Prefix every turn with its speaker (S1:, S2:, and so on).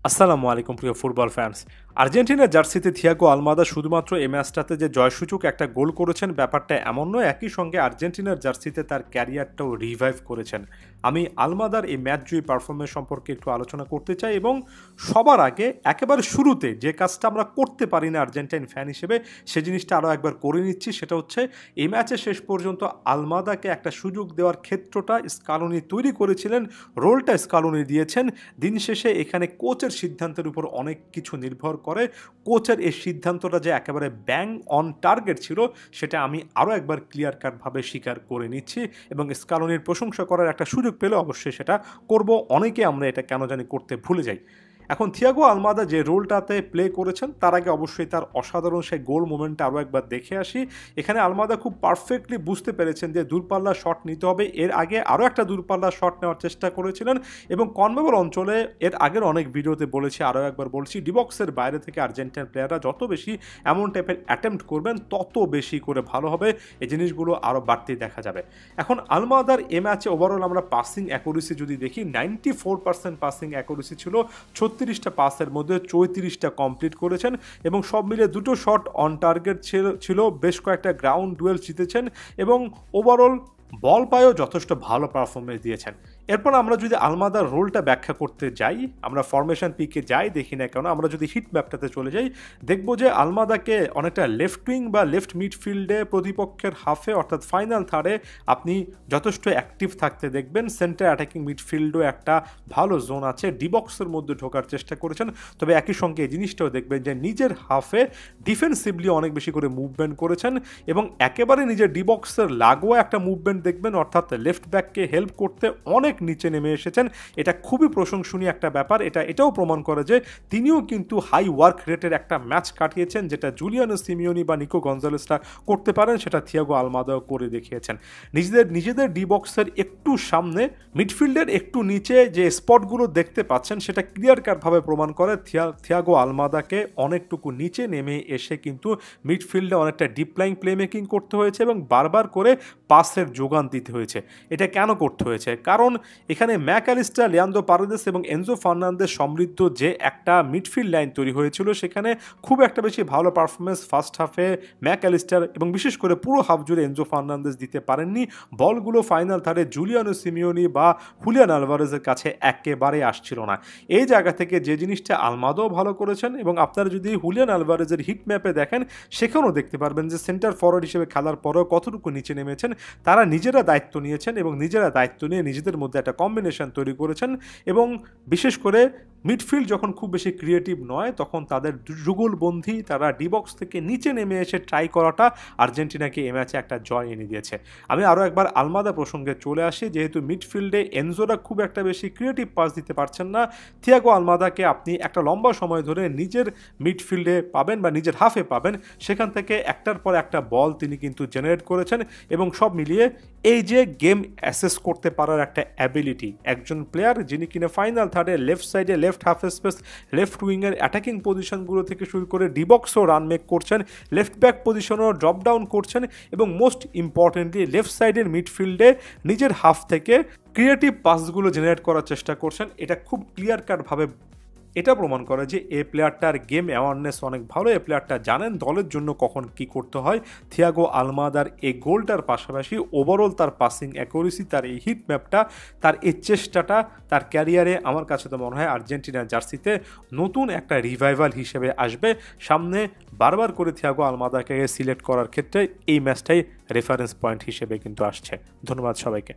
S1: আসসালামু আলাইকুম প্রিয় ফুটবল ফ্যান্স। আর্জেন্টিনার জার্সিতে থিয়াগো আলমাদা শুধুমাত্র এই ম্যাচটাতে যে জয়সূচক একটা গোল করেছেন ব্যাপারটা এমন নয়, একই সঙ্গে আর্জেন্টিনার জার্সিতে তার ক্যারিয়ারটাও রিভাইভ করেছেন। আমি আলমাদার এই ম্যাচ জয়ী পারফরমেন্স সম্পর্কে একটু আলোচনা করতে চাই এবং সবার আগে একেবারে শুরুতে যে কাজটা আমরা করতে পারি না আর্জেন্টাইন ফ্যান হিসেবে, সে জিনিসটা আরও একবার করে নিচ্ছি। সেটা হচ্ছে এই ম্যাচে শেষ পর্যন্ত আলমাদাকে একটা সুযোগ দেওয়ার ক্ষেত্রটা স্কালোনি তৈরি করেছিলেন, রোলটা স্কালোনি দিয়েছেন। দিন শেষে এখানে কোচের সিদ্ধান্তের উপর অনেক কিছু নির্ভর করে। কোচের এই সিদ্ধান্তটা যে একেবারে ব্যাং অন টার্গেট ছিল সেটা আমি আরও একবার ক্লিয়ার কাটভাবে স্বীকার করে নিচ্ছি এবং স্কালোনির প্রশংসা করার একটা সুযোগ পেলে অবশ্যই সেটা করব। অনেকে আমরা এটা কেন জানি করতে ভুলে যাই। এখন থিয়াগো আলমাদা যে রোলটাতে প্লে করেছেন তার আগে অবশ্যই তার অসাধারণ সেই গোল মোমেন্টটা আরও একবার দেখে আসি। এখানে আলমাদা খুব পারফেক্টলি বুঝতে পেরেছেন যে দূরপাল্লা শট নিতে হবে। এর আগে আরও একটা দূরপাল্লা শট নেওয়ার চেষ্টা করেছিলেন এবং কনমেবল অঞ্চলে এর আগের অনেক ভিডিওতে বলেছি, আরও একবার বলছি, ডিবক্সের বাইরে থেকে আর্জেন্টাইন প্লেয়াররা যত বেশি এমন টাইপের অ্যাটেম্প্ট করবেন তত বেশি করে ভালো হবে, এই জিনিসগুলো আরও বাড়তি দেখা যাবে। এখন আলমাদার এ ম্যাচে ওভারঅল আমরা পাসিং অ্যাকুরেসি যদি দেখি, 94% পাসিং অ্যাকুরেসি ছিল। 36টা পাসের মধ্যে 34টা কমপ্লিট করেছেন এবং সব মিলে দুটো শট অন টার্গেট ছিল। বেশ কয়েকটা গ্রাউন্ড ডুয়েল জিতেছেন এবং ওভারঅল বল পায়েও যথেষ্ট ভালো পারফরমেন্স দিয়েছেন। এরপর আমরা যদি আলমাদার রোলটা ব্যাখ্যা করতে যাই, আমরা ফরমেশন পিকে যাই দেখি না কেন, আমরা যদি হিট ম্যাপটাতে চলে যাই দেখবো যে আলমাদাকে অনেকটা লেফট উইং বা লেফট মিডফিল্ডে প্রতিপক্ষের হাফে অর্থাৎ ফাইনাল থার্ডে আপনি যথেষ্ট অ্যাক্টিভ থাকতে দেখবেন। সেন্টার অ্যাটাকিং মিডফিল্ডও একটা ভালো জোন আছে, ডিবক্সের মধ্যে ঢোকার চেষ্টা করেছেন। তবে একই সঙ্গে এই জিনিসটাও দেখবেন যে নিজের হাফে ডিফেন্সিভলি অনেক বেশি করে মুভমেন্ট করেছেন এবং একেবারে নিজের ডিবক্সের লাগোয়া একটা মুভমেন্ট দেখবেন, অর্থাৎ লেফট ব্যাককে হেল্প করতে অনেক নিচে নেমে এসেছেন। এটা খুবই প্রশংসনীয় একটা ব্যাপার। এটাও প্রমাণ করে যে তিনিও কিন্তু হাই ওয়ার্ক রেটের একটা ম্যাচ কাটিয়েছেন, যেটা জুলিয়ানো সিমিওনি বা নিকো গঞ্জালেসরা করতে পারেন সেটা থিয়াগো আলমাদাও করে দেখিয়েছেন। নিজেদের ডি বক্সের একটু সামনে মিডফিল্ডের একটু নিচে যে স্পটগুলো দেখতে পাচ্ছেন সেটা ক্লিয়ার কাটভাবে প্রমাণ করে থিয়াগো আলমাদাকে অনেকটুকু নিচে নেমে এসে কিন্তু মিডফিল্ডে অনেকটা ডিপ লাইন প্লে মেকিং করতে হয়েছে এবং বারবার করে পাসের যোগান দিতে হয়েছে। এটা কেন করতে হয়েছে? কারণ এখানে ম্যাকঅ্যালিস্টার, লিয়ান্দ্রো পারেদেস এবং এনজো ফার্নান্দেজ সমৃদ্ধ যে একটা মিডফিল্ড লাইন তৈরি হয়েছিল সেখানে খুব একটা বেশি ভালো পারফরমেন্স ফার্স্ট হাফে ম্যাকঅ্যালিস্টার এবং বিশেষ করে পুরো হাফ জুড়ে এনজো ফার্নান্দেজ দিতে পারেননি। বলগুলো ফাইনাল থার্ডে জুলিয়ানো সিমিওনি বা হুলিয়ান আলভারেজের কাছে একেবারে আসছিল না। এই জায়গা থেকে যে জিনিসটা আলমাদাও ভালো করেছেন এবং আপনারা যদি হুলিয়ান আলভারেজের হিট ম্যাপে দেখেন সেখানেও দেখতে পারবেন যে সেন্টার ফরওয়ার্ড হিসেবে খেলার পরেও কতটুকু নিচে নেমেছেন। তারা নিজেরা দায়িত্ব নিয়েছেন এবং নিজেরা দায়িত্ব নিয়ে নিজেদের মধ্যে একটা কম্বিনেশন তৈরি করেছেন এবং বিশেষ করে মিডফিল্ড যখন খুব বেশি ক্রিয়েটিভ নয় তখন তাদের যুগলবন্দি তারা ডিবক্স থেকে নিচে নেমে এসে ট্রাই করাটা আর্জেন্টিনাকে এই ম্যাচে একটা জয় এনে দিয়েছে। আমি আরও একবার আলমাদা প্রসঙ্গে চলে আসি। যেহেতু মিডফিল্ডে এনজোরা খুব একটা বেশি ক্রিয়েটিভ পাস দিতে পারছেন না, থিয়াগো আলমাদাকে আপনি একটা লম্বা সময় ধরে নিজের মিডফিল্ডে পাবেন বা নিজের হাফে পাবেন, সেখান থেকে একটার পর একটা বল তিনি কিন্তু জেনারেট করেছেন এবং সব মিলিয়ে এই যে গেম অ্যাসেস করতে পারার একটা অ্যাবিলিটি, একজন প্লেয়ার যিনি কিনা ফাইনাল থার্ডে লেফট সাইডে লেফট হাফ স্পেস লেফট উইংয়ের অ্যাটাকিং পজিশনগুলো থেকে শুরু করে ডিবক্সও রান মেক করছেন, লেফট ব্যাক পজিশনও ড্রপ ডাউন করছেন এবং মোস্ট ইম্পর্টেন্টলি লেফট সাইডের মিডফিল্ডে নিজের হাফ থেকে ক্রিয়েটিভ পাসগুলো জেনারেট করার চেষ্টা করছেন। এটা খুব ক্লিয়ার কাটভাবে এটা প্রমাণ করে যে এই প্লেয়ারটার গেম অ্যাওয়ারনেস অনেক ভালো, এই প্লেয়ারটা জানেন দলের জন্য কখন কি করতে হয়। থিয়াগো আলমাদার এই গোলটার পাশাপাশি ওভারঅল তার পাসিং অ্যাকুরেসি, তার এই হিট ম্যাপটা, তার এই চেষ্টাটা তার ক্যারিয়ারে আমার কাছে তো মনে হয় আর্জেন্টিনার জার্সিতে নতুন একটা রিভাইভাল হিসেবে আসবে। সামনে বারবার করে থিয়াগো আলমাদাকে সিলেক্ট করার ক্ষেত্রে এই ম্যাচটাই রেফারেন্স পয়েন্ট হিসেবে কিন্তু আসছে। ধন্যবাদ সবাইকে।